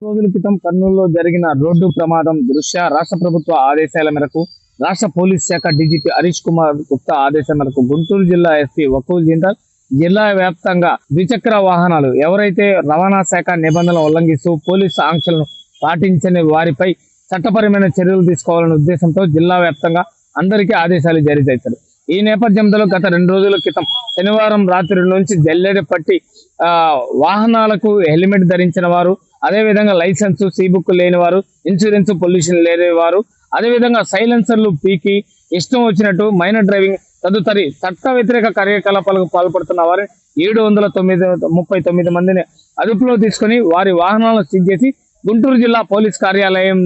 రోజుల క్రితం కర్నూలులో జరిగిన రోడ్డు ప్రమాదం దృష్ట్యా రాష్ట్ర ప్రభుత్వ ఆదేశాల మేరకు రాష్ట్ర పోలీస్ శాఖ డీజీపీ హరీష్ కుమార్ గుప్తా ఆదేశాల మేరకు గుంటూరు జిల్లా ఎస్పీ వకూల్ జిందాల్ జిల్లా వ్యాప్తంగా ద్విచక్ర వాహనాలు ఎవరైతే రవాణా శాఖ నిబంధనలు ఉల్లంఘిస్తూ పోలీసు ఆంక్షలను పాటించని వారిపై చట్టపరమైన చర్యలు తీసుకోవాలనే ఉద్దేశంతో జిల్లా వ్యాప్తంగా అందరికీ ఆదేశాలు జారీ చేశారు. ఈ నేపథ్యంలో గత 2 రోజుల క్రితం శనివారం రాత్రి నుంచి జల్లెడపట్టి వాహనాలకు హెల్మెట్ ధరించిన వారు, అదేవిధంగా లైసెన్స్ సీబుక్ లేని వారు, ఇన్సూరెన్స్ పొల్యూషన్ లేని వారు, అదేవిధంగా సైలెన్సర్లు పీకి ఇష్టం వచ్చినట్టు మైనర్ డ్రైవింగ్ తదుపరి చట్ట వ్యతిరేక కార్యకలాపాలకు పాల్పడుతున్న వారిని 739 మందిని అదుపులో తీసుకుని వారి వాహనాలను సీజ్ చేసి గుంటూరు జిల్లా పోలీస్ కార్యాలయం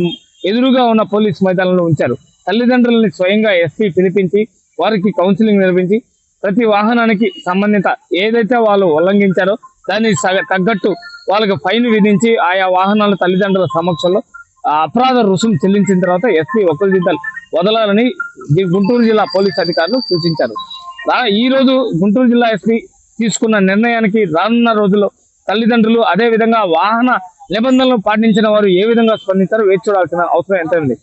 ఎదురుగా ఉన్న పోలీస్ మైదానంలో ఉంచారు. తల్లిదండ్రులని స్వయంగా ఎస్పీ పిలిపించి వారికి కౌన్సిలింగ్ నిర్వహించి ప్రతి వాహనానికి సంబంధిత ఏదైతే వాళ్ళు ఉల్లంఘించారో దానికి తగ్గట్టు వాళ్ళకి ఫైన్ విధించి ఆయా వాహనాల తల్లిదండ్రుల సమక్షంలో అపరాధ రుసుము చెల్లించిన తర్వాత ఎస్పీ వకూల్ జిందాల్ వదలాలని గుంటూరు జిల్లా పోలీస్ అధికారులు సూచించారు. ఈ రోజు గుంటూరు జిల్లా ఎస్పీ తీసుకున్న నిర్ణయానికి రానున్న రోజుల్లో తల్లిదండ్రులు అదేవిధంగా వాహన నిబంధనలు పాటించిన వారు ఏ విధంగా స్పందించారో వేచి చూడాల్సిన అవసరం ఎంత ఉంది.